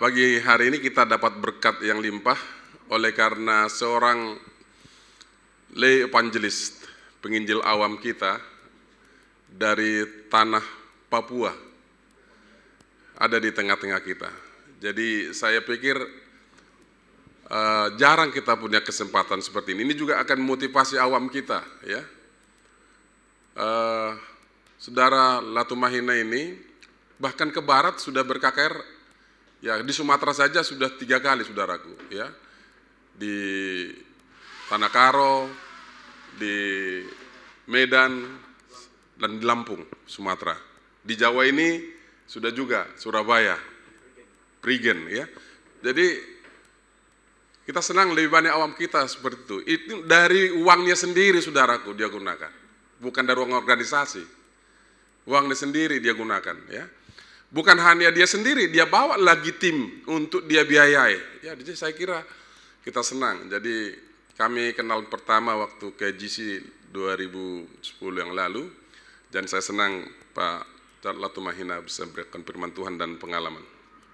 Pagi hari ini kita dapat berkat yang limpah oleh karena seorang lay evangelist, penginjil awam kita dari tanah Papua ada di tengah-tengah kita. Jadi saya pikir jarang kita punya kesempatan seperti ini. Ini juga akan motivasi awam kita, ya. Saudara Latumahina ini bahkan ke barat sudah berKKR. Ya, di Sumatera saja sudah 3 kali, saudaraku, ya. Di Tanah Karo, di Medan, dan di Lampung, Sumatera. Di Jawa ini sudah juga, Surabaya, Prigen, ya. Jadi kita senang lebih banyak awam kita seperti itu. Itu dari uangnya sendiri, saudaraku, dia gunakan. Bukan dari uang organisasi. Uangnya sendiri dia gunakan, ya. Bukan hanya dia sendiri, dia bawa lagi tim untuk dia biayai. Ya, jadi saya kira kita senang. Jadi kami kenal pertama waktu ke GC 2010 yang lalu, dan saya senang Pak Latumahina bisa memberikan firman Tuhan dan pengalaman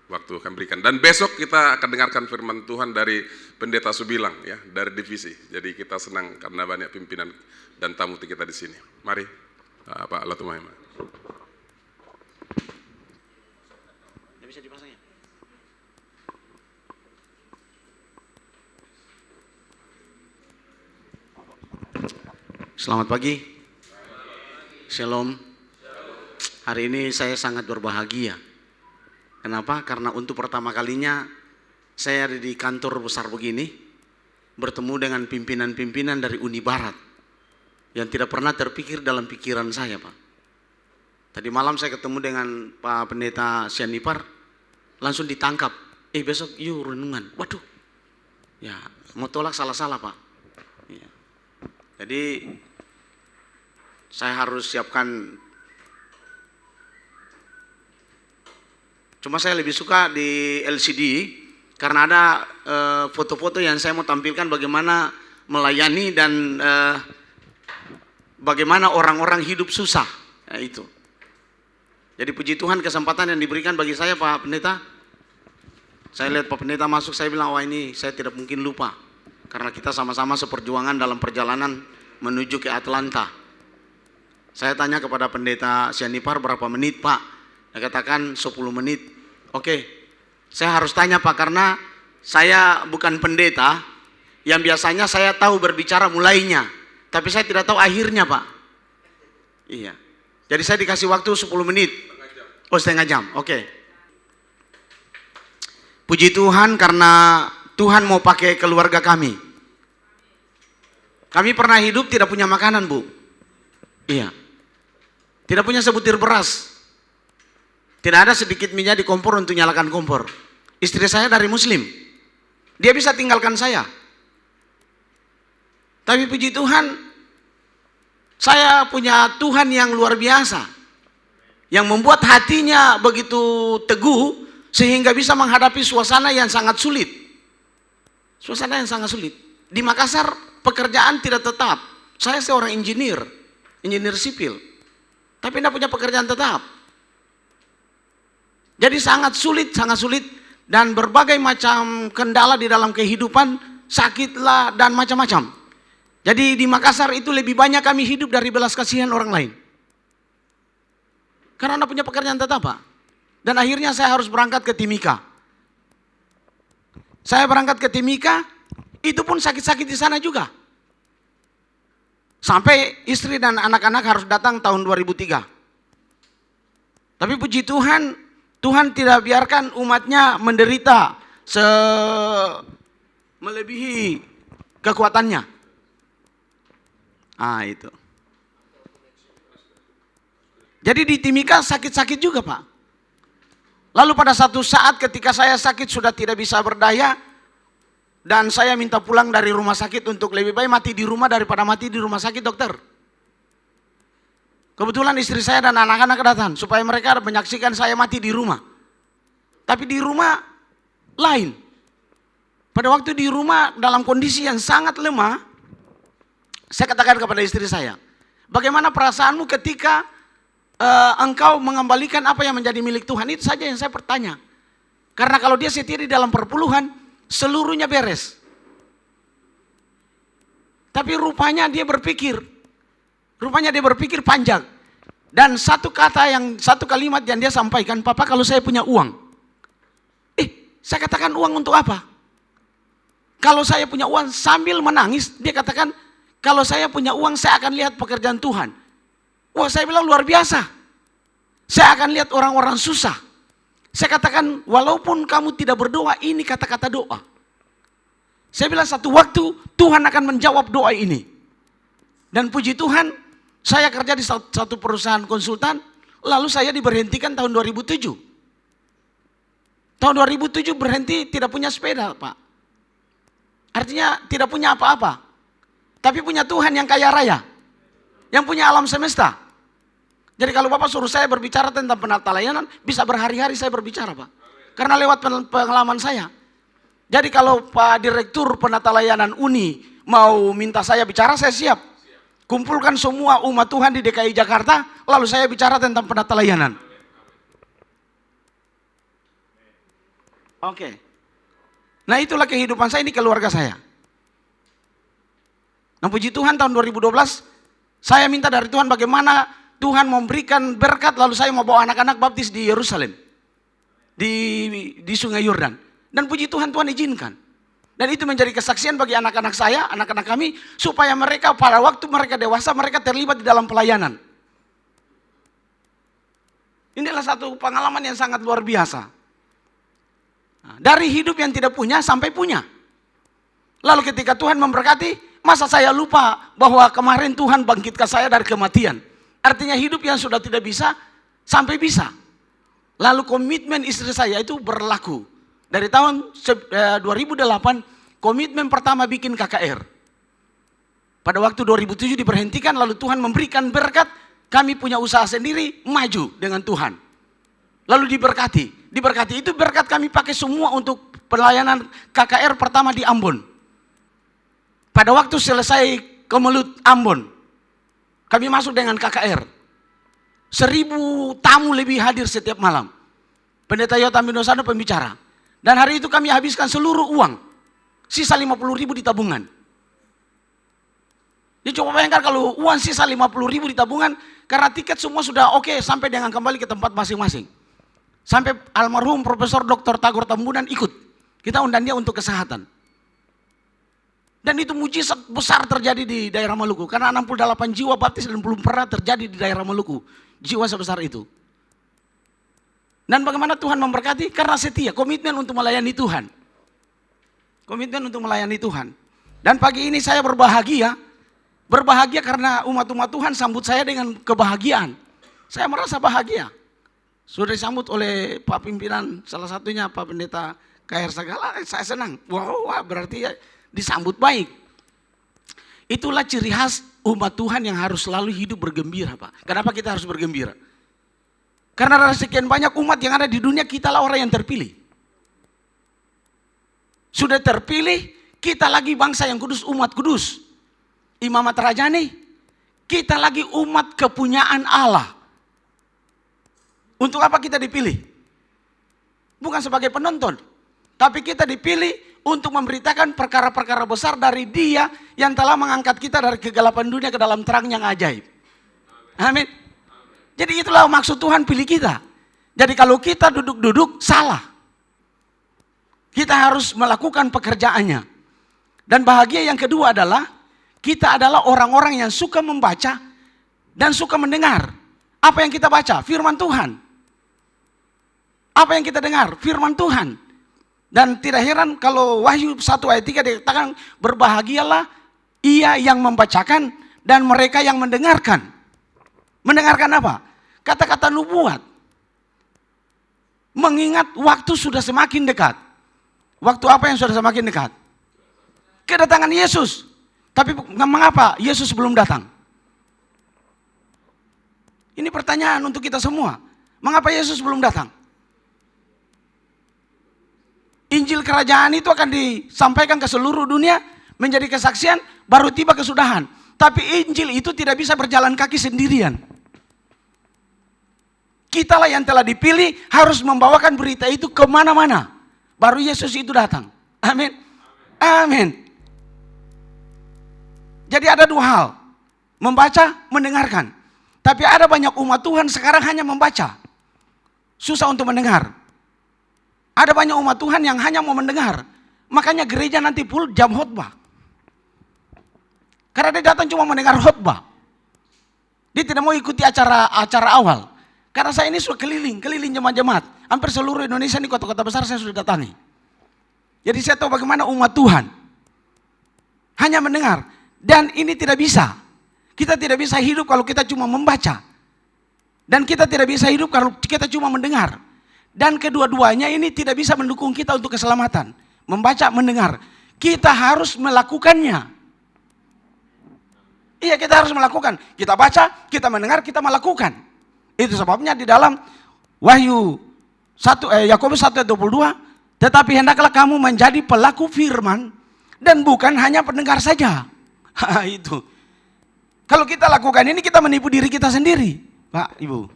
waktu kami berikan. Dan besok kita akan dengarkan firman Tuhan dari Pendeta Subilang, ya, dari divisi. Jadi kita senang karena banyak pimpinan dan tamu kita di sini. Mari Pak Latumahina. Bisa dipasang ya? Selamat pagi. Shalom. Hari ini saya sangat berbahagia. Kenapa? Karena untuk pertama kalinya saya ada di kantor besar begini, bertemu dengan pimpinan-pimpinan dari Uni Barat yang tidak pernah terpikir dalam pikiran saya, Pak. Tadi malam saya ketemu dengan Pak Pendeta Sianipar, langsung ditangkap. Besok yuk renungan. Waduh, ya mau tolak salah-salah, Pak. Ya. Jadi saya harus siapkan. Cuma saya lebih suka di LCD karena ada foto-foto yang saya mau tampilkan bagaimana melayani dan bagaimana orang-orang hidup susah. Ya, itu. Jadi puji Tuhan kesempatan yang diberikan bagi saya, Pak Pendeta. Saya lihat Pak Pendeta masuk, saya bilang, wah ini saya tidak mungkin lupa. Karena kita sama-sama seperjuangan dalam perjalanan menuju ke Atlanta. Saya tanya kepada Pendeta Sianipar berapa menit, Pak? Dia katakan 10 menit. Oke, saya harus tanya, Pak, karena saya bukan pendeta yang biasanya saya tahu berbicara mulainya. Tapi saya tidak tahu akhirnya, Pak. Iya. Jadi saya dikasih waktu 10 menit. Oh, setengah jam. Oke. Puji Tuhan karena Tuhan mau pakai keluarga kami. Kami pernah hidup tidak punya makanan, Bu. Iya. Tidak punya sebutir beras. Tidak ada sedikit minyak di kompor untuk nyalakan kompor. Istri saya dari Muslim. Dia bisa tinggalkan saya. Tapi puji Tuhan, saya punya Tuhan yang luar biasa, yang membuat hatinya begitu teguh sehingga bisa menghadapi suasana yang sangat sulit. Suasana yang sangat sulit. Di Makassar pekerjaan tidak tetap. Saya seorang engineer sipil, tapi tidak punya pekerjaan tetap. Jadi sangat sulit dan berbagai macam kendala di dalam kehidupan, sakitlah dan macam-macam. Jadi di Makassar itu lebih banyak kami hidup dari belas kasihan orang lain. Karena tidak punya pekerjaan tetap, Pak. Dan akhirnya saya harus berangkat ke Timika. Saya berangkat ke Timika, itu pun sakit-sakit di sana juga. Sampai istri dan anak-anak harus datang tahun 2003. Tapi puji Tuhan, Tuhan tidak biarkan umatnya menderita melebihi kekuatannya. Itu. Jadi di Timika sakit-sakit juga, Pak. Lalu pada satu saat ketika saya sakit sudah tidak bisa berdaya dan saya minta pulang dari rumah sakit untuk lebih baik mati di rumah daripada mati di rumah sakit, dokter. Kebetulan istri saya dan anak-anak datang supaya mereka menyaksikan saya mati di rumah. Tapi di rumah lain. Pada waktu di rumah dalam kondisi yang sangat lemah, saya katakan kepada istri saya, bagaimana perasaanmu ketika engkau mengembalikan apa yang menjadi milik Tuhan? Itu saja yang saya bertanya. Karena kalau dia setia di dalam perpuluhan, seluruhnya beres. Tapi rupanya dia berpikir panjang. Dan satu kalimat yang dia sampaikan, "Papa, kalau saya punya uang." Saya katakan, "Uang untuk apa?" Kalau saya punya uang, sambil menangis, dia katakan, "Kalau saya punya uang, saya akan lihat pekerjaan Tuhan." Wah, saya bilang luar biasa. Saya akan lihat orang-orang susah. Saya katakan, walaupun kamu tidak berdoa, ini kata-kata doa. Saya bilang satu waktu Tuhan akan menjawab doa ini. Dan puji Tuhan, saya kerja di satu perusahaan konsultan, lalu saya diberhentikan tahun 2007. Tahun 2007 berhenti, tidak punya sepeda, Pak. Artinya tidak punya apa-apa. Tapi punya Tuhan yang kaya raya. Yang punya alam semesta. Jadi kalau Bapak suruh saya berbicara tentang penata layanan, bisa berhari-hari saya berbicara, Pak. Karena lewat pengalaman saya. Jadi kalau Pak Direktur Penata Layanan Uni mau minta saya bicara, saya siap. Kumpulkan semua umat Tuhan di DKI Jakarta, lalu saya bicara tentang penata layanan. Oke. Nah, itulah kehidupan saya, ini keluarga saya. Nah, puji Tuhan tahun 2012, saya minta dari Tuhan bagaimana Tuhan memberikan berkat, lalu saya mau bawa anak-anak baptis di Yerusalem. Di Sungai Yordan. Dan puji Tuhan, Tuhan izinkan. Dan itu menjadi kesaksian bagi anak-anak saya, anak-anak kami, supaya mereka pada waktu mereka dewasa, mereka terlibat di dalam pelayanan. Inilah satu pengalaman yang sangat luar biasa. Nah, dari hidup yang tidak punya sampai punya. Lalu ketika Tuhan memberkati, masa saya lupa bahwa kemarin Tuhan bangkitkan saya dari kematian. Artinya hidup yang sudah tidak bisa, sampai bisa. Lalu komitmen istri saya itu berlaku. Dari tahun 2008, komitmen pertama bikin KKR. Pada waktu 2007 diberhentikan, lalu Tuhan memberikan berkat, kami punya usaha sendiri, maju dengan Tuhan. Lalu diberkati. Diberkati itu berkat kami pakai semua untuk pelayanan KKR pertama di Ambon. Pada waktu selesai Kemelut Ambon, kami masuk dengan KKR. 1000 tamu lebih hadir setiap malam. Pendeta Yotam Bindosano pembicara. Dan hari itu kami habiskan seluruh uang. Sisa 50.000 di tabungan. Jadi coba bayangkan kalau uang sisa 50.000 di tabungan, karena tiket semua sudah oke, sampai dengan kembali ke tempat masing-masing. Sampai almarhum Profesor Dr. Tagor Tambunan ikut. Kita undang dia untuk kesehatan. Dan itu mujizat besar terjadi di daerah Maluku. Karena 68 jiwa baptis dan belum pernah terjadi di daerah Maluku. Jiwa sebesar itu. Dan bagaimana Tuhan memberkati? Karena setia, komitmen untuk melayani Tuhan. Komitmen untuk melayani Tuhan. Dan pagi ini saya berbahagia. Berbahagia karena umat-umat Tuhan sambut saya dengan kebahagiaan. Saya merasa bahagia. Sudah disambut oleh Pak Pimpinan, salah satunya Pak Pendeta KR Sagala, saya senang. Wow, berarti disambut baik. Itulah ciri khas umat Tuhan yang harus selalu hidup bergembira, Pak. Kenapa kita harus bergembira? Karena ada sekian banyak umat yang ada di dunia, kitalah orang yang terpilih. Sudah terpilih, kita lagi bangsa yang kudus, umat kudus. Imamat Rajani, kita lagi umat kepunyaan Allah. Untuk apa kita dipilih? Bukan sebagai penonton, tapi kita dipilih untuk memberitakan perkara-perkara besar dari Dia yang telah mengangkat kita dari kegelapan dunia ke dalam terang yang ajaib. Amin. Jadi itulah maksud Tuhan pilih kita. Jadi kalau kita duduk-duduk, salah. Kita harus melakukan pekerjaannya. Dan bahagia yang kedua adalah, kita adalah orang-orang yang suka membaca dan suka mendengar. Apa yang kita baca? Firman Tuhan. Apa yang kita dengar? Firman Tuhan. Dan tidak heran kalau Wahyu 1 ayat 3 dikatakan, berbahagialah ia yang membacakan dan mereka yang mendengarkan. Mendengarkan apa? Kata-kata nubuat. Mengingat waktu sudah semakin dekat. Waktu apa yang sudah semakin dekat? Kedatangan Yesus. Tapi mengapa Yesus belum datang? Ini pertanyaan untuk kita semua. Mengapa Yesus belum datang? Injil kerajaan itu akan disampaikan ke seluruh dunia, menjadi kesaksian, baru tiba kesudahan. Tapi Injil itu tidak bisa berjalan kaki sendirian. Kitalah yang telah dipilih harus membawakan berita itu kemana-mana. Baru Yesus itu datang. Amin. Amin. Jadi ada dua hal. Membaca, mendengarkan. Tapi ada banyak umat Tuhan sekarang hanya membaca. Susah untuk mendengar. Ada banyak umat Tuhan yang hanya mau mendengar. Makanya gereja nanti full jam khotbah. Karena dia datang cuma mendengar khotbah. Dia tidak mau ikuti acara awal. Karena saya ini sudah keliling jemaat-jemaat. Hampir seluruh Indonesia ini kota-kota besar saya sudah datangi. Jadi saya tahu bagaimana umat Tuhan hanya mendengar. Dan ini tidak bisa. Kita tidak bisa hidup kalau kita cuma membaca. Dan kita tidak bisa hidup kalau kita cuma mendengar. Dan kedua-duanya ini tidak bisa mendukung kita untuk keselamatan. Membaca, mendengar. Kita harus melakukannya. Iya, kita harus melakukan. Kita baca, kita mendengar, kita melakukan. Itu sebabnya di dalam Yakobus 1 ayat 22, tetapi hendaklah kamu menjadi pelaku firman dan bukan hanya pendengar saja. Itu. Kalau kita lakukan ini, kita menipu diri kita sendiri, Pak, Ibu.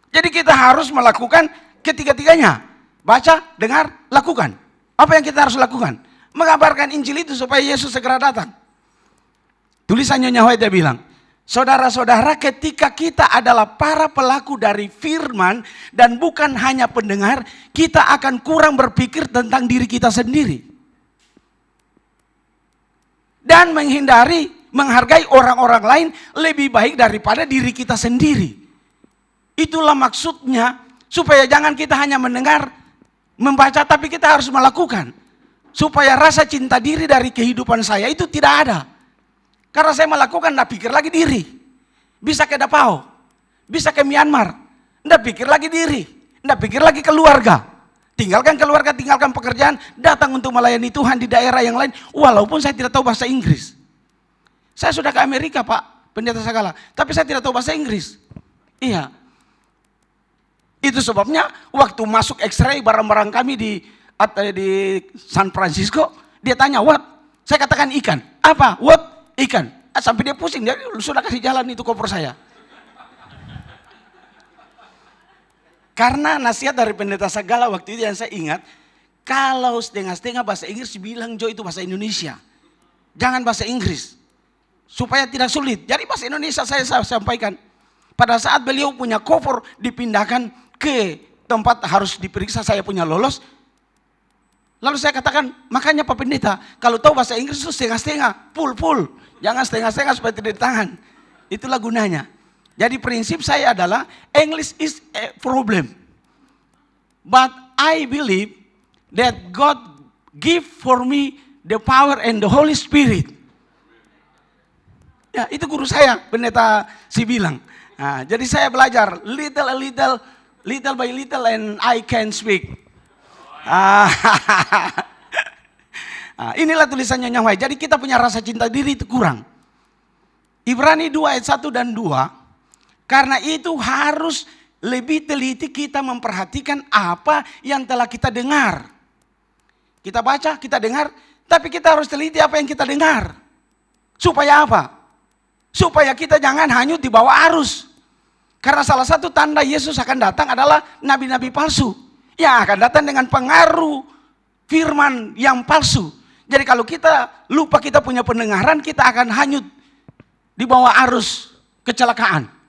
Jadi kita harus melakukan ketiga-tiganya. Baca, dengar, lakukan. Apa yang kita harus lakukan? Mengabarkan Injil itu supaya Yesus segera datang. Tulisan Nyonya White dia bilang, saudara-saudara, ketika kita adalah para pelaku dari firman dan bukan hanya pendengar, kita akan kurang berpikir tentang diri kita sendiri. Dan menghargai orang-orang lain lebih baik daripada diri kita sendiri. Itulah maksudnya, supaya jangan kita hanya mendengar, membaca, tapi kita harus melakukan. Supaya rasa cinta diri dari kehidupan saya itu tidak ada. Karena saya melakukan, tidak pikir lagi diri. Bisa ke Dapao, bisa ke Myanmar, tidak pikir lagi diri, tidak pikir lagi keluarga. Tinggalkan keluarga, tinggalkan pekerjaan, datang untuk melayani Tuhan di daerah yang lain, walaupun saya tidak tahu bahasa Inggris. Saya sudah ke Amerika, Pak, Pendeta Sagala, tapi saya tidak tahu bahasa Inggris. Iya. Itu sebabnya waktu masuk X-ray barang-barang kami di San Francisco, dia tanya, what? Saya katakan ikan. Apa? What? Ikan. Sampai dia pusing, dia sudah kasih jalan itu koper saya. Karena nasihat dari Pendeta Sagala waktu itu yang saya ingat, kalau setengah-setengah bahasa Inggris, bilang Jo itu bahasa Indonesia. Jangan bahasa Inggris. Supaya tidak sulit. Jadi bahasa Indonesia saya sampaikan. Pada saat beliau punya koper dipindahkan ke tempat harus diperiksa saya punya lolos. Lalu saya katakan, makanya Pak Pendeta, kalau tahu bahasa Inggris itu setengah-setengah, full. Jangan setengah-setengah supaya tidak ditahan. Itulah gunanya. Jadi prinsip saya adalah English is a problem. But I believe that God give for me the power and the Holy Spirit. Ya, itu guru saya, Pendeta Si bilang. Nah, jadi saya belajar little by little and I can speak. Inilah tulisannya Nyonya White. Jadi kita punya rasa cinta diri itu kurang. Ibrani 2 ayat 1 dan 2. Karena itu harus lebih teliti kita memperhatikan apa yang telah kita dengar. Kita baca, kita dengar, tapi kita harus teliti apa yang kita dengar. Supaya apa? Supaya kita jangan hanyut di bawah arus. Karena salah satu tanda Yesus akan datang adalah nabi-nabi palsu. Yang akan datang dengan pengaruh firman yang palsu. Jadi kalau kita lupa kita punya pendengaran, kita akan hanyut di bawah arus kecelakaan.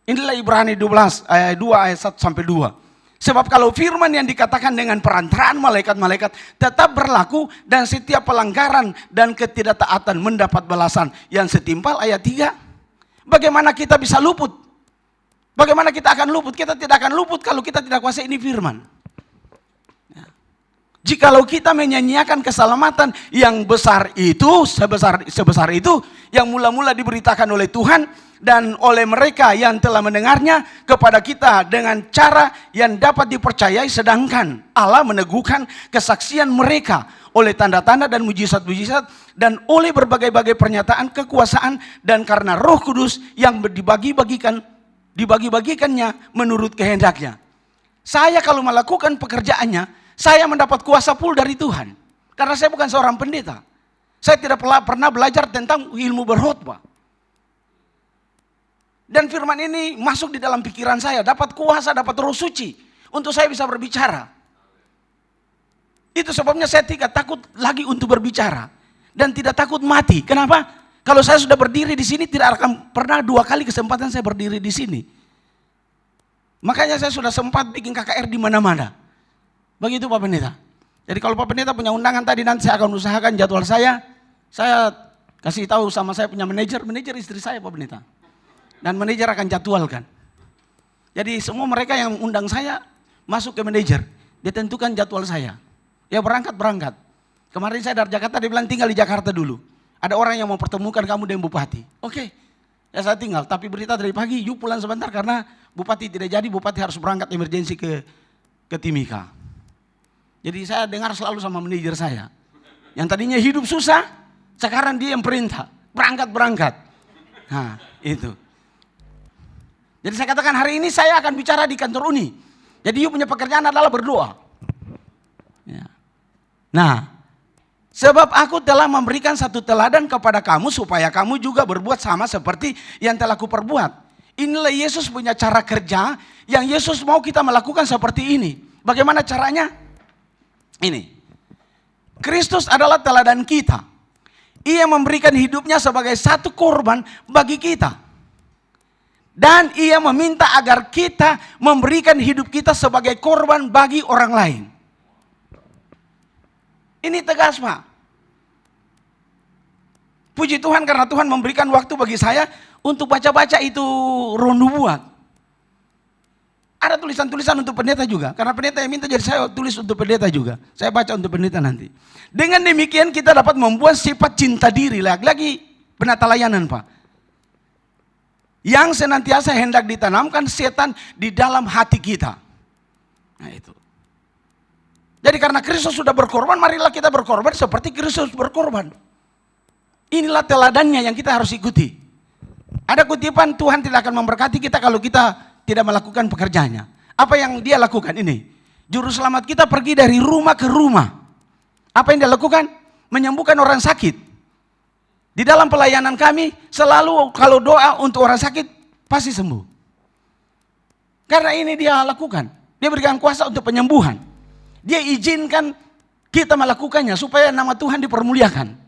Inilah Ibrani 12 ayat 2 ayat 1 sampai 2. Sebab kalau firman yang dikatakan dengan perantaraan malaikat-malaikat tetap berlaku dan setiap pelanggaran dan ketidaktaatan mendapat balasan yang setimpal ayat 3. Bagaimana kita bisa luput? Bagaimana kita akan luput? Kita tidak akan luput kalau kita tidak kuasai ini firman. Jikalau kita menyanyiakan keselamatan yang besar itu, sebesar itu, yang mula-mula diberitakan oleh Tuhan dan oleh mereka yang telah mendengarnya kepada kita dengan cara yang dapat dipercayai, sedangkan Allah meneguhkan kesaksian mereka oleh tanda-tanda dan mujizat-mujizat dan oleh berbagai-bagai pernyataan kekuasaan dan karena Roh Kudus yang dibagi-bagikannya menurut kehendaknya. Saya kalau melakukan pekerjaannya, saya mendapat kuasa full dari Tuhan. Karena saya bukan seorang pendeta. Saya tidak pernah belajar tentang ilmu berkhotbah. Dan firman ini masuk di dalam pikiran saya, dapat kuasa, dapat Roh Suci untuk saya bisa berbicara. Itu sebabnya saya tidak takut lagi untuk berbicara dan tidak takut mati. Kenapa? Kalau saya sudah berdiri di sini, tidak akan pernah 2 kali kesempatan saya berdiri di sini. Makanya saya sudah sempat bikin KKR di mana-mana. Begitu Pak Pendeta. Jadi kalau Pak Pendeta punya undangan tadi, nanti saya akan usahakan jadwal saya kasih tahu sama saya punya manajer istri saya Pak Pendeta. Dan manajer akan jadwalkan. Jadi semua mereka yang undang saya masuk ke manajer, dia tentukan jadwal saya. Ya berangkat. Kemarin saya dari Jakarta, dia bilang tinggal di Jakarta dulu. Ada orang yang mau pertemukan kamu dengan Bupati. Oke, ya saya tinggal. Tapi berita dari pagi, yuk pulang sebentar karena Bupati tidak jadi, Bupati harus berangkat emergensi ke Timika. Jadi saya dengar selalu sama manajer saya. Yang tadinya hidup susah, sekarang dia yang perintah. Berangkat. Nah, itu. Jadi saya katakan hari ini saya akan bicara di kantor Uni. Jadi you punya pekerjaan adalah berdoa. Ya. Nah, sebab aku telah memberikan satu teladan kepada kamu supaya kamu juga berbuat sama seperti yang telah kuperbuat. Inilah Yesus punya cara kerja yang Yesus mau kita melakukan seperti ini. Bagaimana caranya? Ini. Kristus adalah teladan kita. Ia memberikan hidupnya sebagai satu korban bagi kita. Dan ia meminta agar kita memberikan hidup kita sebagai korban bagi orang lain. Ini tegas Pak. Puji Tuhan karena Tuhan memberikan waktu bagi saya untuk baca-baca itu Roh Nubuat. Ada tulisan-tulisan untuk pendeta juga. Karena pendeta yang minta jadi saya tulis untuk pendeta juga. Saya baca untuk pendeta nanti. Dengan demikian kita dapat membuat sifat cinta diri. Lagi-lagi penata layanan Pak. Yang senantiasa hendak ditanamkan setan di dalam hati kita. Nah itu. Jadi karena Kristus sudah berkorban, marilah kita berkorban seperti Kristus berkorban. Inilah teladannya yang kita harus ikuti. Ada kutipan, Tuhan tidak akan memberkati kita kalau kita tidak melakukan pekerjaannya. Apa yang dia lakukan ini? Juru selamat kita pergi dari rumah ke rumah. Apa yang dia lakukan? Menyembuhkan orang sakit. Di dalam pelayanan kami selalu kalau doa untuk orang sakit pasti sembuh. Karena ini dia lakukan. Dia berikan kuasa untuk penyembuhan. Dia izinkan kita melakukannya supaya nama Tuhan dipermuliakan.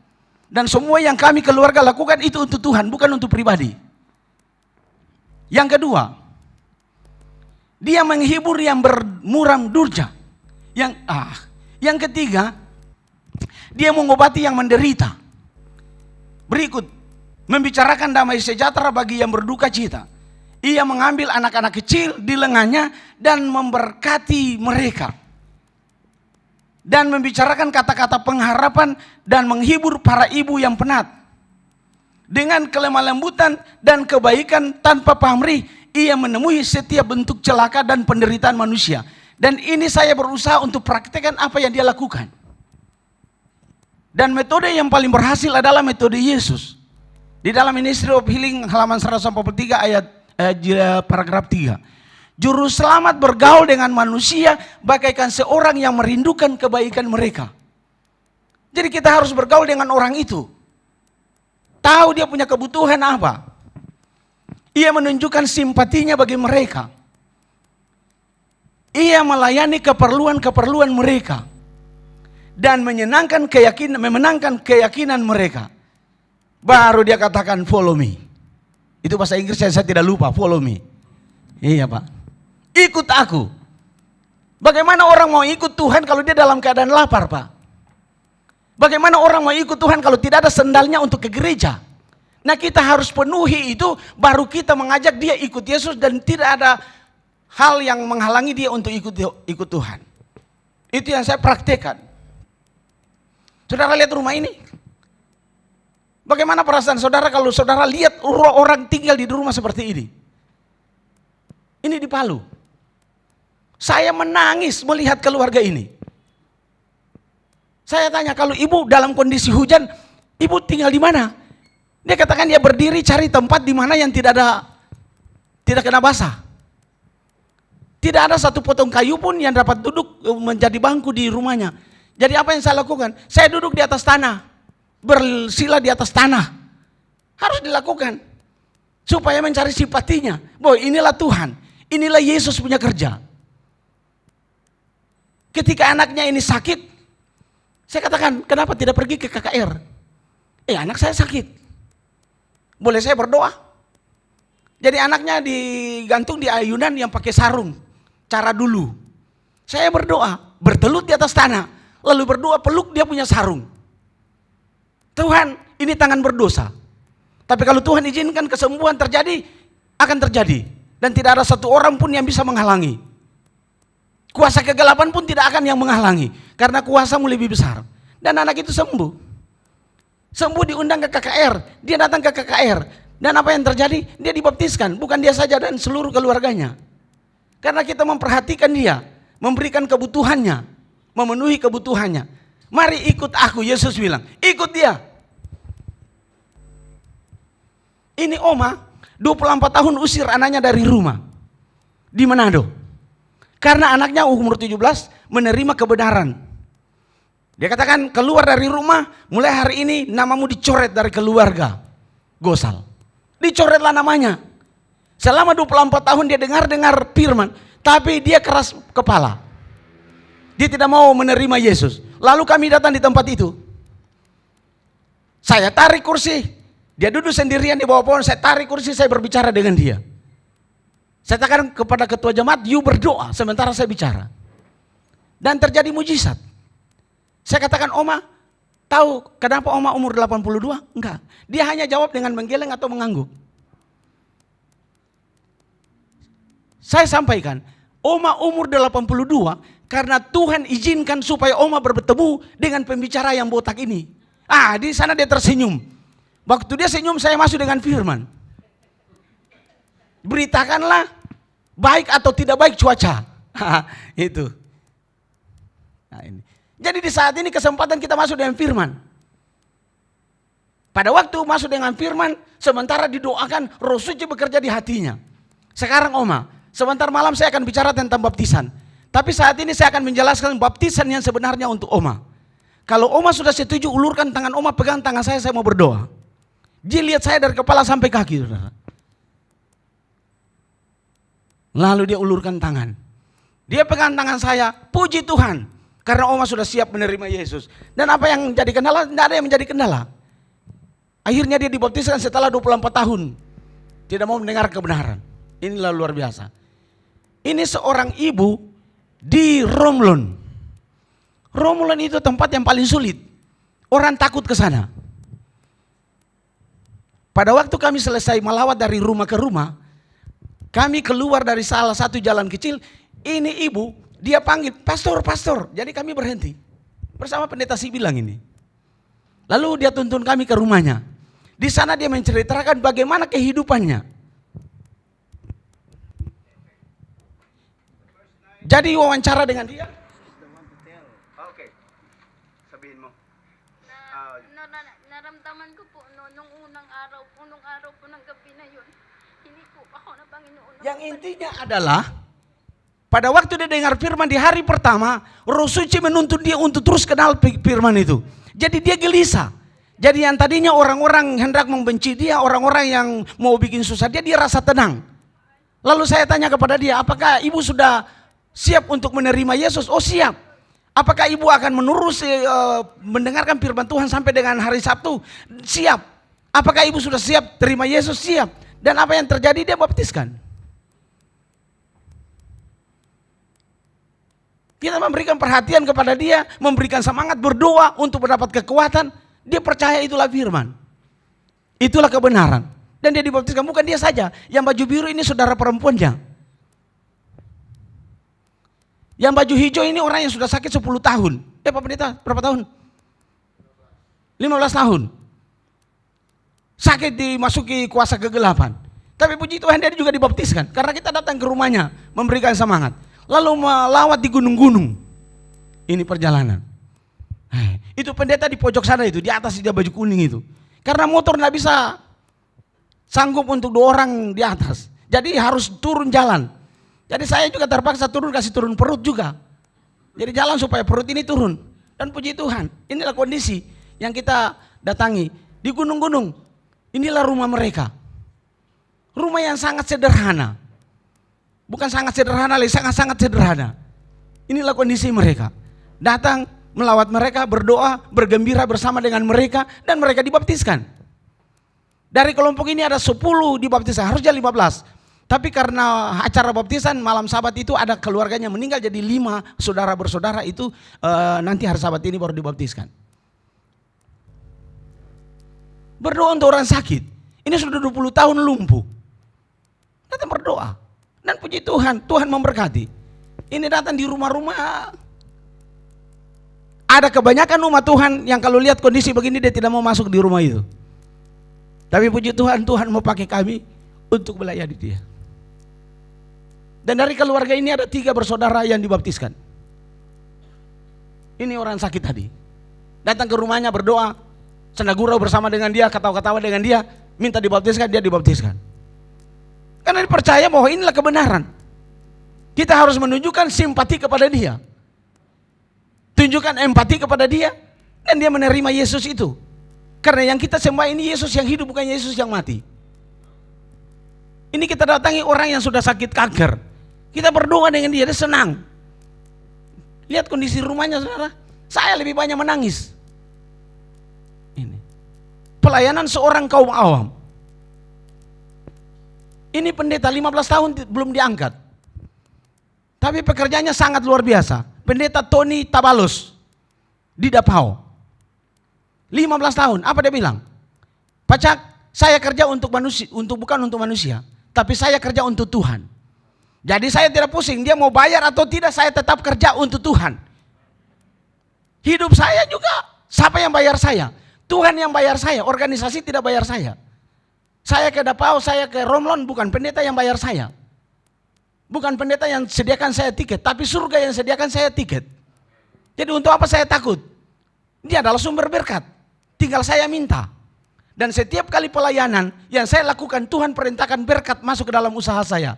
Dan semua yang kami keluarga lakukan itu untuk Tuhan, bukan untuk pribadi. Yang kedua, dia menghibur yang bermuram durja. Yang ketiga, dia mengobati yang menderita. Berikut, membicarakan damai sejahtera bagi yang berduka cita. Ia mengambil anak-anak kecil di lengannya dan memberkati mereka. Dan membicarakan kata-kata pengharapan dan menghibur para ibu yang penat. Dengan kelemah lembutan dan kebaikan tanpa pamrih, ia menemui setiap bentuk celaka dan penderitaan manusia. Dan ini saya berusaha untuk praktekkan apa yang dia lakukan. Dan metode yang paling berhasil adalah metode Yesus. Di dalam Ministry of Healing halaman 143 ayat paragraf 3. Juru selamat bergaul dengan manusia bagaikan seorang yang merindukan kebaikan mereka. Jadi kita harus bergaul dengan orang itu. Tahu dia punya kebutuhan apa. Ia menunjukkan simpatinya bagi mereka. Ia melayani keperluan-keperluan mereka. Dan memenangkan keyakinan mereka. Baru dia katakan follow me. Itu bahasa Inggris saya tidak lupa, follow me. Iya Pak. Ikut aku. Bagaimana orang mau ikut Tuhan kalau dia dalam keadaan lapar Pak? Bagaimana orang mau ikut Tuhan kalau tidak ada sendalnya untuk ke gereja? Nah kita harus penuhi itu, baru kita mengajak dia ikut Yesus dan tidak ada hal yang menghalangi dia untuk ikut Tuhan. Itu yang saya praktekkan. Saudara lihat rumah ini. Bagaimana perasaan saudara kalau saudara lihat orang tinggal di rumah seperti ini? Ini di Palu. Saya menangis melihat keluarga ini. Saya tanya, kalau ibu dalam kondisi hujan, ibu tinggal di mana? Dia katakan dia berdiri cari tempat di mana yang tidak kena basah. Tidak ada satu potong kayu pun yang dapat duduk menjadi bangku di rumahnya. Jadi apa yang saya lakukan? Saya duduk di atas tanah. Bersila di atas tanah. Harus dilakukan. supaya mencari simpatinya. Boy, inilah Tuhan, inilah Yesus punya kerja. Ketika anaknya ini sakit, saya katakan, kenapa tidak pergi ke KKR? Anak saya sakit. Boleh saya berdoa? Jadi anaknya digantung di ayunan yang pakai sarung. Cara dulu. Saya berdoa, bertelut di atas tanah. Lalu berdoa, peluk dia punya sarung. Tuhan, ini tangan berdosa. Tapi kalau Tuhan izinkan kesembuhan terjadi, akan terjadi. Dan tidak ada satu orang pun yang bisa menghalangi. Kuasa kegelapan pun tidak akan yang menghalangi. Karena kuasamu lebih besar. Dan anak itu sembuh. Sembuh, diundang ke KKR. Dia datang ke KKR. Dan apa yang terjadi? Dia dibaptiskan. Bukan dia saja dan seluruh keluarganya. Karena kita memperhatikan dia. Memberikan kebutuhannya. Memenuhi kebutuhannya. Mari ikut aku, Yesus bilang. Ikut dia. Ini Oma 24 tahun usir anaknya dari rumah di Manado. Karena anaknya umur 17 menerima kebenaran. Dia katakan, keluar dari rumah, mulai hari ini namamu dicoret dari keluarga Gosal. Dicoretlah namanya. Selama 24 tahun dia dengar firman, tapi dia keras kepala. Dia tidak mau menerima Yesus. Lalu kami datang di tempat itu. Saya tarik kursi. Dia duduk sendirian di bawah pohon, saya tarik kursi, saya berbicara dengan dia. Saya katakan kepada ketua jemaat, you berdoa sementara saya bicara. Dan terjadi mujizat. Saya katakan, Oma, tahu kenapa Oma umur 82? Enggak. Dia hanya jawab dengan menggeleng atau mengangguk. Saya sampaikan, Oma umur 82 karena Tuhan izinkan supaya Oma bertemu dengan pembicara yang botak ini. Di sana dia tersenyum. Waktu dia senyum, saya masuk dengan firman. Beritakanlah baik atau tidak baik cuaca. Itu. Nah, ini. Jadi di saat ini kesempatan kita masuk dengan firman. Pada waktu masuk dengan firman, sementara didoakan, Roh Suci bekerja di hatinya. Sekarang Oma, sebentar malam saya akan bicara tentang baptisan. Tapi saat ini saya akan menjelaskan baptisan yang sebenarnya untuk Oma. Kalau Oma sudah setuju, ulurkan tangan Oma, pegang tangan saya mau berdoa. Dia lihat saya dari kepala sampai kaki, saudara. Lalu dia ulurkan tangan. Dia pegang tangan saya, puji Tuhan. Karena Oma sudah siap menerima Yesus. Dan apa yang menjadi kendala? Tidak ada yang menjadi kendala. Akhirnya dia dibaptiskan setelah 24 tahun. Tidak mau mendengar kebenaran. Inilah luar biasa. Ini seorang ibu di Romblon. Romblon itu tempat yang paling sulit. Orang takut ke sana. Pada waktu kami selesai melawat dari rumah ke rumah, kami keluar dari salah satu jalan kecil, ini ibu, dia panggil, pastor, pastor. Jadi kami berhenti, bersama pendeta Sibilang ini. Lalu dia tuntun kami ke rumahnya. Di sana dia menceritakan bagaimana kehidupannya. Jadi wawancara dengan dia. Oke, sabihin mo. Naramdaman ko po nung unang araw po ng gabi na yun. Hindi po ako na Panginoon. Yang intinya adalah pada waktu dia dengar firman di hari pertama, Roh Suci menuntun dia untuk terus kenal firman itu. Jadi dia gelisah. Jadi yang tadinya orang-orang hendak membenci dia, orang-orang yang mau bikin susah dia rasa tenang. Lalu saya tanya kepada dia, apakah ibu sudah siap untuk menerima Yesus? Oh siap. Apakah ibu akan mendengarkan firman Tuhan sampai dengan hari Sabtu? Siap. Apakah ibu sudah siap terima Yesus? Siap. Dan apa yang terjadi? Dia baptiskan. Kita memberikan perhatian kepada dia, memberikan semangat berdoa untuk mendapat kekuatan. Dia percaya itulah firman. Itulah kebenaran. Dan dia dibaptiskan, bukan dia saja. Yang baju biru ini saudara perempuannya. Yang baju hijau ini orang yang sudah sakit 10 tahun. Pak Pendeta, berapa tahun? 15 tahun. Sakit dimasuki kuasa kegelapan. Tapi puji Tuhan dia juga dibaptiskan. Karena kita datang ke rumahnya, memberikan semangat. Lalu melawat di gunung-gunung. Ini perjalanan. Itu pendeta di pojok sana itu, di atas dia baju kuning itu. Karena motor tidak bisa sanggup untuk 2 orang di atas. Jadi harus turun jalan. Jadi saya juga terpaksa turun, kasih turun perut juga. Jadi jalan supaya perut ini turun. Dan puji Tuhan, inilah kondisi yang kita datangi. Di gunung-gunung, inilah rumah mereka. Rumah yang sangat sederhana. Bukan sangat sederhana, sangat-sangat sederhana. Inilah kondisi mereka. Datang melawat mereka, berdoa, bergembira bersama dengan mereka, dan mereka dibaptiskan. Dari kelompok ini ada 10 dibaptiskan, harusnya 15. Tapi karena acara baptisan malam Sabat itu ada keluarganya meninggal, jadi 5 saudara bersaudara itu nanti hari Sabat ini baru dibaptiskan. Berdoa untuk orang sakit. Ini sudah 20 tahun lumpuh. Datang berdoa. Dan puji Tuhan, Tuhan memberkati. Ini datang di rumah-rumah. Ada kebanyakan umat Tuhan yang kalau lihat kondisi begini dia tidak mau masuk di rumah itu. Tapi puji Tuhan, Tuhan mau pakai kami untuk melayani dia. Dan dari keluarga ini ada 3 bersaudara yang dibaptiskan. Ini orang sakit tadi. Datang ke rumahnya berdoa, senda gurau bersama dengan dia, ketawa-ketawa dengan dia, minta dibaptiskan, dia dibaptiskan. Karena dia percaya bahwa inilah kebenaran. Kita harus menunjukkan simpati kepada dia. Tunjukkan empati kepada dia, dan dia menerima Yesus itu. Karena yang kita sembah ini Yesus yang hidup, bukan Yesus yang mati. Ini kita datangi orang yang sudah sakit kanker. Kita berdoa dengan dia senang. Lihat kondisi rumahnya, saudara. Saya lebih banyak menangis. Ini pelayanan seorang kaum awam. Ini pendeta 15 tahun belum diangkat. Tapi pekerjaannya sangat luar biasa. Pendeta Tony Tabalos di Dapau. 15 tahun, apa dia bilang? Pacak, saya kerja untuk manusia, bukan untuk manusia, tapi saya kerja untuk Tuhan. Jadi saya tidak pusing, dia mau bayar atau tidak, saya tetap kerja untuk Tuhan. Hidup saya juga, siapa yang bayar saya? Tuhan yang bayar saya, organisasi tidak bayar saya. Saya ke Dapau, saya ke Romlon, bukan pendeta yang bayar saya. Bukan pendeta yang sediakan saya tiket, tapi surga yang sediakan saya tiket. Jadi untuk apa saya takut? Dia adalah sumber berkat. Tinggal saya minta. Dan setiap kali pelayanan yang saya lakukan, Tuhan perintahkan berkat masuk ke dalam usaha saya.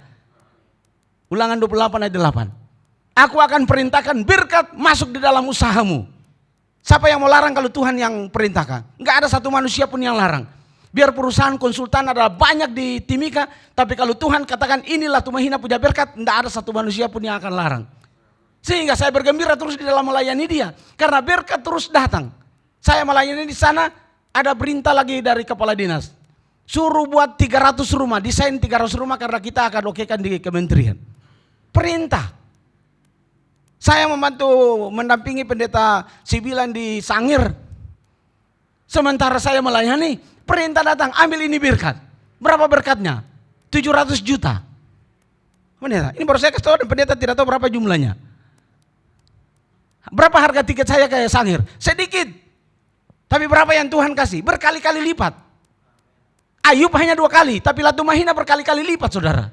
Ulangan 28 ayat 8. Aku akan perintahkan berkat masuk di dalam usahamu. Siapa yang mau larang kalau Tuhan yang perintahkan? Enggak ada satu manusia pun yang larang. Biar perusahaan konsultan adalah banyak di Timika, tapi kalau Tuhan katakan inilah Tumahina punya berkat, tidak ada satu manusia pun yang akan larang. Sehingga saya bergembira terus di dalam melayani dia, karena berkat terus datang. Saya melayani di sana, ada perintah lagi dari kepala dinas. Suruh buat 300 rumah, desain 300 rumah karena kita akan okekan di kementerian. Perintah. Saya membantu mendampingi pendeta Sibilan di Sangir. Sementara saya melayani, perintah datang, ambil ini berkat. Berapa berkatnya? 700 juta. Pendeta, ini baru saya kasih tahu dan pendeta tidak tahu berapa jumlahnya. Berapa harga tiket saya ke Sangir? Sedikit. Tapi berapa yang Tuhan kasih? Berkali-kali lipat. Ayub hanya 2 kali, tapi Latumahina berkali-kali lipat, saudara.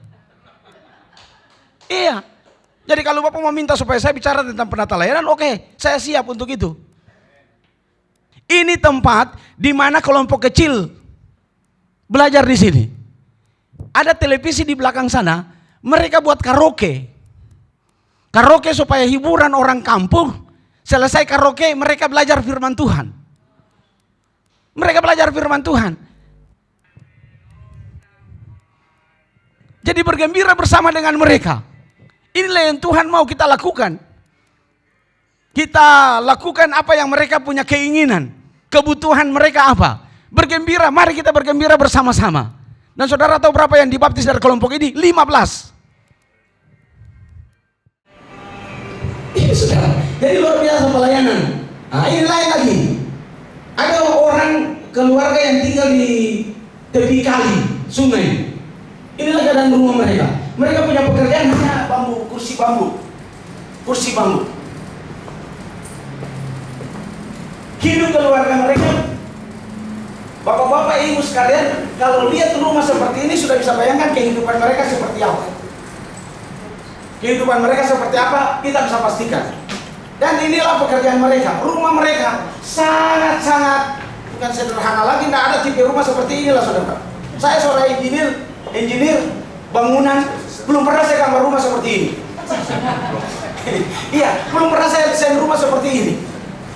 Iya. Jadi kalau Bapak mau minta supaya saya bicara tentang penata layanan, oke, saya siap untuk itu. Ini tempat di mana kelompok kecil belajar di sini. Ada televisi di belakang sana, mereka buat karaoke. Karaoke supaya hiburan orang kampung. Selesai karaoke, mereka belajar firman Tuhan. Mereka belajar firman Tuhan. Jadi bergembira bersama dengan mereka. Inilah yang Tuhan mau kita lakukan. Kita lakukan apa yang mereka punya keinginan. Kebutuhan mereka apa? Bergembira, mari kita bergembira bersama-sama. Dan saudara tahu berapa yang dibaptis dari kelompok ini? 15. Ini saudara, jadi luar biasa pelayanan. Nah, ini lain lagi. Ada orang keluarga yang tinggal di tepi kali, sungai. Inilah keadaan rumah mereka. Mereka punya pekerjaan hanya bambu, kursi bambu. Kursi bambu. Hidup keluarga mereka, bapak-bapak, ibu sekalian, kalau lihat rumah seperti ini sudah bisa bayangkan kehidupan mereka seperti apa. Kehidupan mereka seperti apa, kita bisa pastikan. Dan inilah pekerjaan mereka. Rumah mereka sangat-sangat bukan sederhana lagi, tidak ada tipe rumah seperti inilah, saudara. Saya seorang engineer bangunan, belum pernah saya gambar rumah seperti ini. Iya, belum pernah saya desain rumah seperti ini.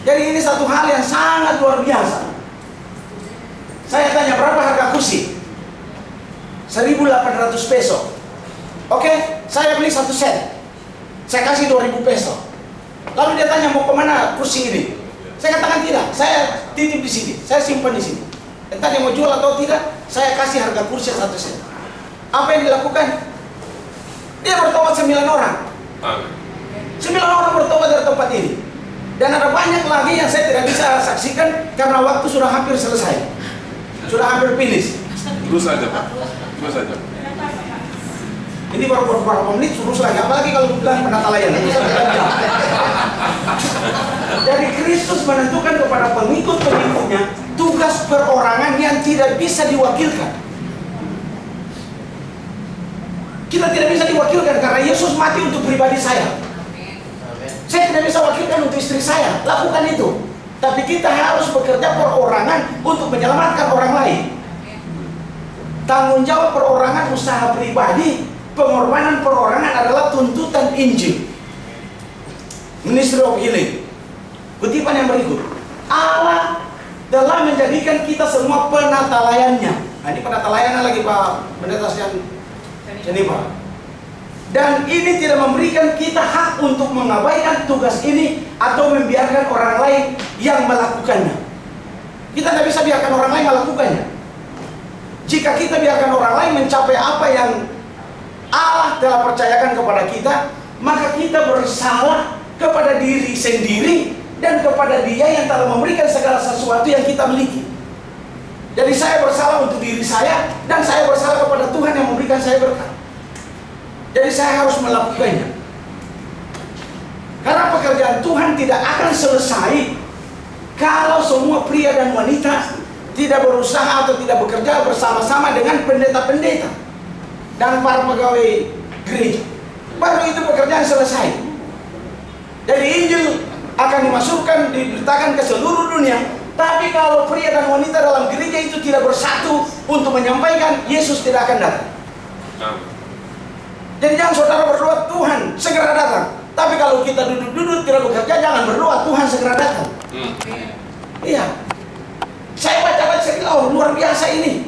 Jadi ini satu hal yang sangat luar biasa. Saya tanya berapa harga kursi? 1.800 peso. Oke, saya beli 1 sen. Saya kasih 2.000 peso. Lalu dia tanya, mau kemana kursi ini? Saya katakan tidak, saya titip di sini, saya simpan di sini. Entah dia mau jual atau tidak, saya kasih harga kursi 1 sen. Apa yang dilakukan? Dia bertobat 9 orang. 9 orang bertobat dari tempat ini. Dan ada banyak lagi yang saya tidak bisa saksikan karena waktu sudah hampir selesai. Sudah hampir finish. Terus saja Pak, terus saja. Ini baru beberapa menit terus lagi. Apalagi kalau bilang penata layanan. Jadi Kristus menentukan kepada pengikut-pengikutnya tugas perorangan yang tidak bisa diwakilkan. Kita tidak bisa diwakilkan karena Yesus mati untuk pribadi saya. Saya tidak bisa wakilkan untuk istri saya, lakukan itu. Tapi kita harus bekerja perorangan untuk menyelamatkan orang lain. Tanggung jawab perorangan usaha pribadi, pengorbanan perorangan adalah tuntutan Injil. Ministry of Healing. Kutipan yang berikut. Allah telah menjadikan kita semua penata layannya. Nah, ini penata layanan lagi Pak Pendeta Jennifer. Dan ini tidak memberikan kita hak untuk mengabaikan tugas ini atau membiarkan orang lain yang melakukannya. Kita tidak bisa biarkan orang lain melakukannya. Jika kita biarkan orang lain mencapai apa yang Allah telah percayakan kepada kita, maka kita bersalah kepada diri sendiri dan kepada Dia yang telah memberikan segala sesuatu yang kita miliki. Jadi saya bersalah untuk diri saya dan saya bersalah kepada Tuhan yang memberikan saya berkat. Jadi saya harus melakukannya. Karena pekerjaan Tuhan tidak akan selesai kalau semua pria dan wanita tidak berusaha atau tidak bekerja bersama-sama dengan pendeta-pendeta dan para pegawai gereja. Baru itu pekerjaan selesai. Jadi Injil akan dimasukkan, diberitakan ke seluruh dunia. Tapi kalau pria dan wanita dalam gereja itu tidak bersatu untuk menyampaikan, Yesus tidak akan datang. Jadi jangan saudara berdoa, Tuhan segera datang. Tapi kalau kita duduk-duduk tidak bekerja, jangan berdoa, Tuhan segera datang. Iya. Saya baca-baca, saya bilang, oh luar biasa ini.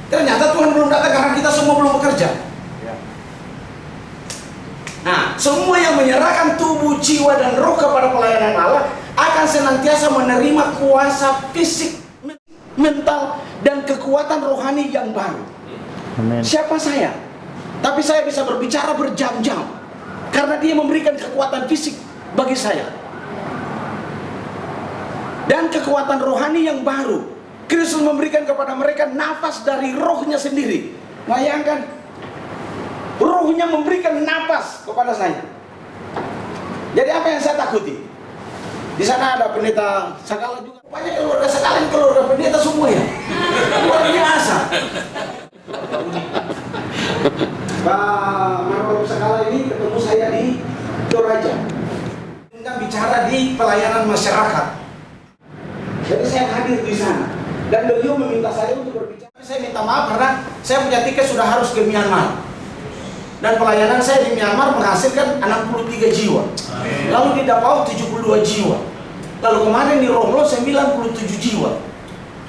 Ternyata Tuhan belum datang karena kita semua belum bekerja. Nah, semua yang menyerahkan tubuh, jiwa, dan roh kepada pelayanan Allah akan senantiasa menerima kuasa fisik, mental, dan kekuatan rohani yang baru. Amen. Siapa saya? Tapi saya bisa berbicara berjam-jam karena Dia memberikan kekuatan fisik bagi saya dan kekuatan rohani yang baru. Kristus memberikan kepada mereka nafas dari rohnya sendiri. Bayangkan, rohnya memberikan nafas kepada saya. Jadi apa yang saya takuti? Di sana ada pendeta Sagala juga. Banyak keluarga Sagala, keluarga pendeta semua ya. Luar biasa. Pak Marwah Sagala ini ketemu saya di Toraja. Kita bicara di pelayanan masyarakat. Jadi saya hadir di sana. Dan beliau meminta saya untuk berbicara. Saya minta maaf karena saya punya tiket sudah harus ke Myanmar. Dan pelayanan saya di Myanmar menghasilkan 63 jiwa. Lalu di Davao 72 jiwa. Lalu kemarin di Romlo 97 jiwa.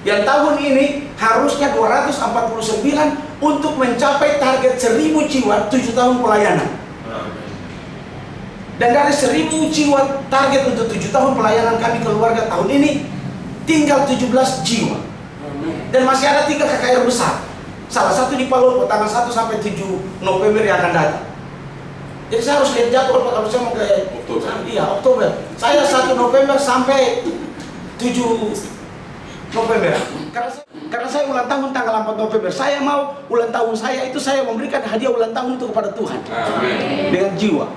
Yang tahun ini harusnya 249 untuk mencapai target 1000 jiwa 7 tahun pelayanan. Dan dari 1000 jiwa target untuk 7 tahun pelayanan kami keluarga tahun ini tinggal 17 jiwa. Dan masih ada 3 KKR besar. Salah satu di Palopo tanggal 1 sampai 7 November yang akan datang. Jadi saya harus lihat jadwal kalau saya mau ke Oktober. Iya, Oktober. Saya 1 November sampai 7 November. Karena saya ulang tahun tanggal 4 November. Saya mau ulang tahun saya itu saya memberikan hadiah ulang tahun itu kepada Tuhan. Amin. Dengan jiwa.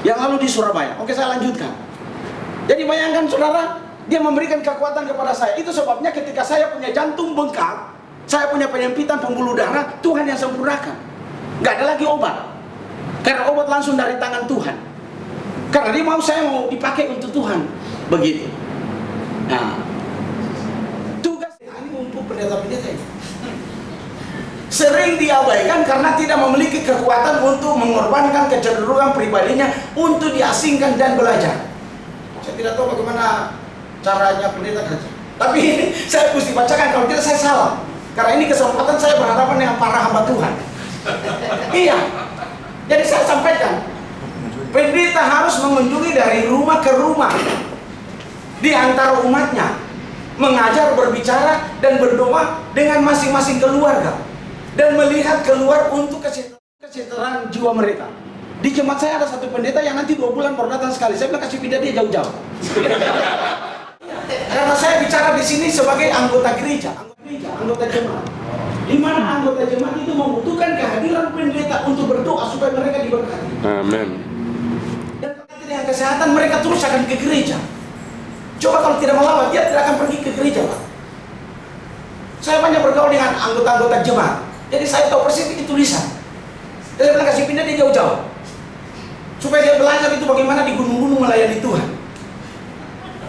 Yang lalu di Surabaya. Oke, saya lanjutkan. Jadi bayangkan saudara, Dia memberikan kekuatan kepada saya. Itu sebabnya ketika saya punya jantung bengkak, saya punya penyempitan pembuluh darah, Tuhan yang sempurnakan. Gak ada lagi obat. Karena obat langsung dari tangan Tuhan. Karena Dia mau saya mau dipakai untuk Tuhan. Begitu. Nah, pendeta-pendeta ini sering diabaikan karena tidak memiliki kekuatan untuk mengorbankan kecenderungan pribadinya untuk diasingkan dan belajar. Saya tidak tahu bagaimana caranya pendeta kerja. Tapi ini saya mesti bacakan, kalau tidak saya salah. Karena ini kesempatan saya berhadapan dengan para hamba Tuhan. Iya. Jadi saya sampaikan, pendeta harus mengunjungi dari rumah ke rumah di antara umatnya, mengajar, berbicara, dan berdoa dengan masing-masing keluarga, dan melihat keluar untuk kesejahteraan jiwa mereka. Di jemaat saya ada satu pendeta yang nanti 2 bulan baru datang sekali. Saya bilang kasih pindah dia jauh-jauh. Karena saya bicara di sini sebagai anggota gereja, anggota jemaat. Di mana anggota jemaat itu membutuhkan kehadiran pendeta untuk berdoa supaya mereka diberkati. Amin. Dan kalau dengan kesehatan mereka terus akan ke gereja. Coba kalau tidak melawat, dia tidak akan pergi ke gereja, Pak. Saya banyak bergaul dengan anggota-anggota jemaat. Jadi saya tahu persis itu tulisan. Jadi saya bilang kasih pindah dia jauh-jauh. Supaya dia belajar itu bagaimana di gunung-gunung melayani Tuhan.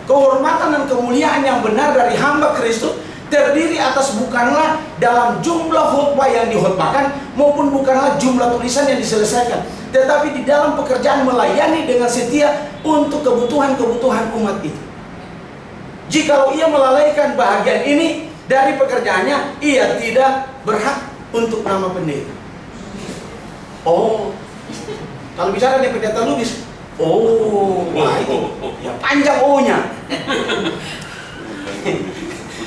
Kehormatan dan kemuliaan yang benar dari hamba Kristus terdiri atas bukanlah dalam jumlah khotbah yang dihotbahkan maupun bukanlah jumlah tulisan yang diselesaikan, tetapi di dalam pekerjaan melayani dengan setia untuk kebutuhan-kebutuhan umat itu. Jikalau ia melalaikan bahagian ini dari pekerjaannya, ia tidak berhak untuk nama pendeta. Oh, kalau bicara dengan pendeta Lubis, oh, wah ini ya panjang O-nya.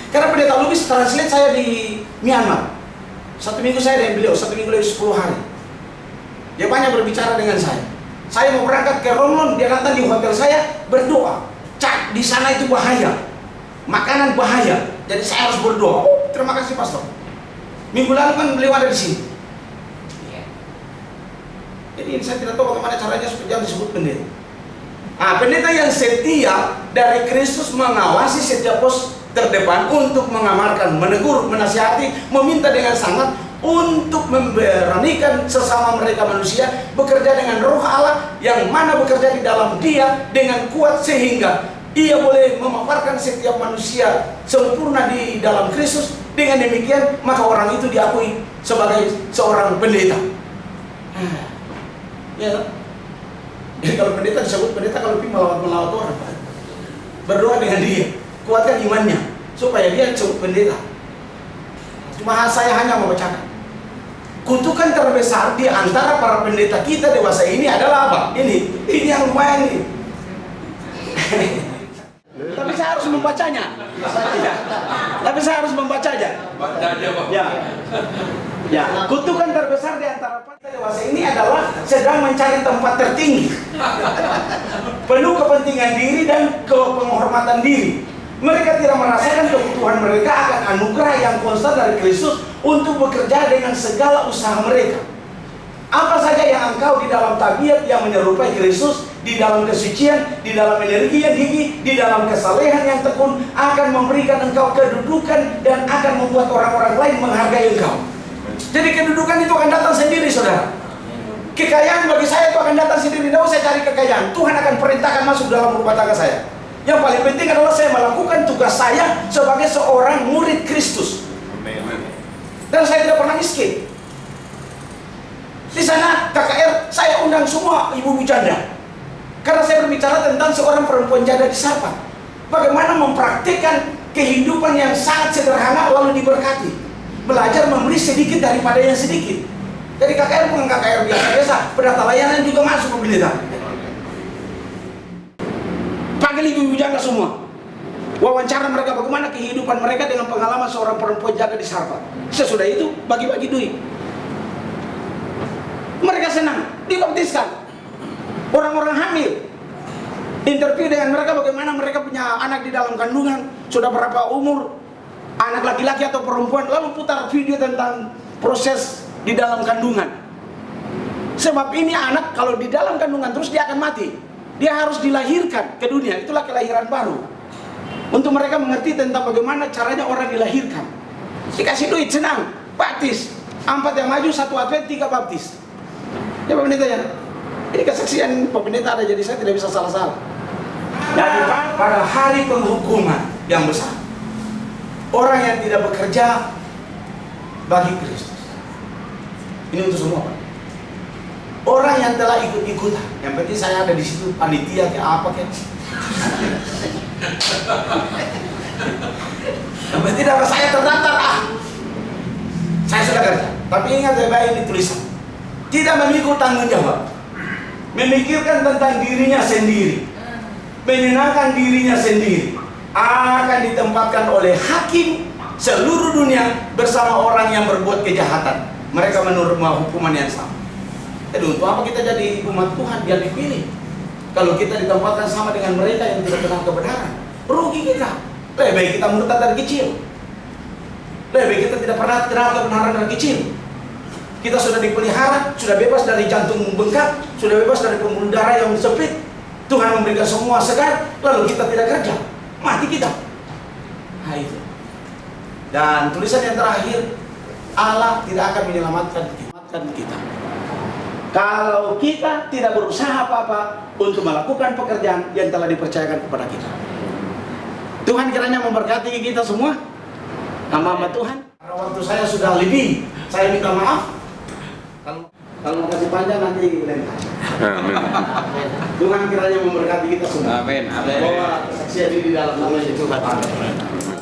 Karena pendeta Lubis translate saya di Myanmar. 1 minggu saya dengan beliau, 1 minggu lebih 10 hari. Dia banyak berbicara dengan saya. Saya mau berangkat ke Romlon, dia datang di hotel saya berdoa. Cak, di sana itu bahaya, makanan bahaya. Jadi saya harus berdoa. Oh, terima kasih pastor. Minggu lalu kan beliau ada di sini. Jadi saya tidak tahu bagaimana caranya supaya disebut pendeta. Nah, pendeta yang setia dari Kristus mengawasi setiap pos terdepan untuk mengamarkan, menegur, menasihati, meminta dengan sangat untuk memberanikan sesama mereka manusia bekerja dengan roh Allah yang mana bekerja di dalam dia dengan kuat sehingga ia boleh memaparkan setiap manusia sempurna di dalam Kristus. Dengan demikian maka orang itu diakui sebagai seorang pendeta. Ya, jadi kalau pendeta disebut pendeta kalau pergi melawat orang, berdoa dengan dia, kuatkan imannya supaya dia disebut pendeta. Cuma saya hanya membacakan. Kutukan terbesar di antara para pendeta kita dewasa ini adalah apa? Ini yang lumayan ini. Tapi saya harus membacanya. Tapi saya harus membacanya. Ya, kutukan terbesar di antara para dewasa ini adalah sedang mencari tempat tertinggi, penuh kepentingan diri dan penghormatan diri. Mereka tidak merasakan kebutuhan mereka akan anugerah yang konstan dari Kristus untuk bekerja dengan segala usaha mereka. Apa saja yang engkau di dalam tabiat yang menyerupai Kristus, di dalam kesucian, di dalam energi yang tinggi, di dalam kesalehan yang tekun akan memberikan engkau kedudukan dan akan membuat orang-orang lain menghargai engkau. Jadi kedudukan itu akan datang sendiri, saudara. Kekayaan bagi saya itu akan datang sendiri. Tidak usah cari kekayaan. Tuhan akan perintahkan masuk dalam rumah tangga saya. Yang paling penting adalah saya melakukan tugas saya sebagai seorang murid Kristus. Dan saya tidak pernah miskin. Di sana KKR saya undang semua ibu-ibu janda. Karena saya berbicara tentang seorang perempuan janda di Sarpat. Bagaimana mempraktikkan kehidupan yang sangat sederhana lalu diberkati. Belajar memberi sedikit daripada yang sedikit. Jadi KKR bukan KKR biasa-biasa, pendata layanan juga masuk ke pendeta. Panggil ibu-ibu janda semua. Wawancara mereka bagaimana kehidupan mereka dengan pengalaman seorang perempuan janda di Sarpat. Sesudah itu bagi-bagi duit. Mereka senang, dibaptiskan. Orang-orang hamil, interview dengan mereka bagaimana mereka punya anak di dalam kandungan, sudah berapa umur, anak laki-laki atau perempuan, lalu putar video tentang proses di dalam kandungan. Sebab ini anak kalau di dalam kandungan terus dia akan mati. Dia harus dilahirkan ke dunia, itulah kelahiran baru. Untuk mereka mengerti tentang bagaimana caranya orang dilahirkan. Dikasih duit, senang, baptis. 4 yang maju, 1 atlet, 3 baptis. Ya Pak Pendeta ya. Ini kesaksian Pak Pendeta ada, jadi saya tidak bisa salah-salah. Jadi pada hari penghukuman yang besar, orang yang tidak bekerja bagi Kristus. Ini untuk semua Pak. Orang yang telah ikut-ikutan, yang penting saya ada di situ, panitia kayak apa kayak. Yang penting darah saya terdaftar Saya sudah kerja. Tapi ingat baik-baik ini tulisan. Tidak memikul tanggung jawab. Memikirkan tentang dirinya sendiri. Menyenangkan dirinya sendiri. Akan ditempatkan oleh hakim seluruh dunia bersama orang yang berbuat kejahatan. Mereka menerima hukuman yang sama. Jadi untuk apa kita jadi umat Tuhan yang dipilih? Kalau kita ditempatkan sama dengan mereka yang tidak kenal kebenaran, rugi kita. Lebih baik kita murtad dari kecil. Lebih baik kita tidak pernah kenal kebenaran dari kecil. Kita sudah dipelihara, sudah bebas dari jantung bengkak, sudah bebas dari pembuluh darah yang sempit. Tuhan memberikan semua segar, lalu kita tidak kerja, mati kita. Nah itu. Dan tulisan yang terakhir, Allah tidak akan menyelamatkan kita. Kalau kita tidak berusaha apa-apa untuk melakukan pekerjaan yang telah dipercayakan kepada kita. Tuhan kiranya memberkati kita semua. Hamba-hamba Tuhan. Karena waktu saya sudah lebih, saya minta maaf. Kalau mau kasih panjang nanti lempar. Amin. Tuhan kiranya memberkati kita semua. Amin. Bahwa kesaksian ini di dalam nama Yesus Tuhan.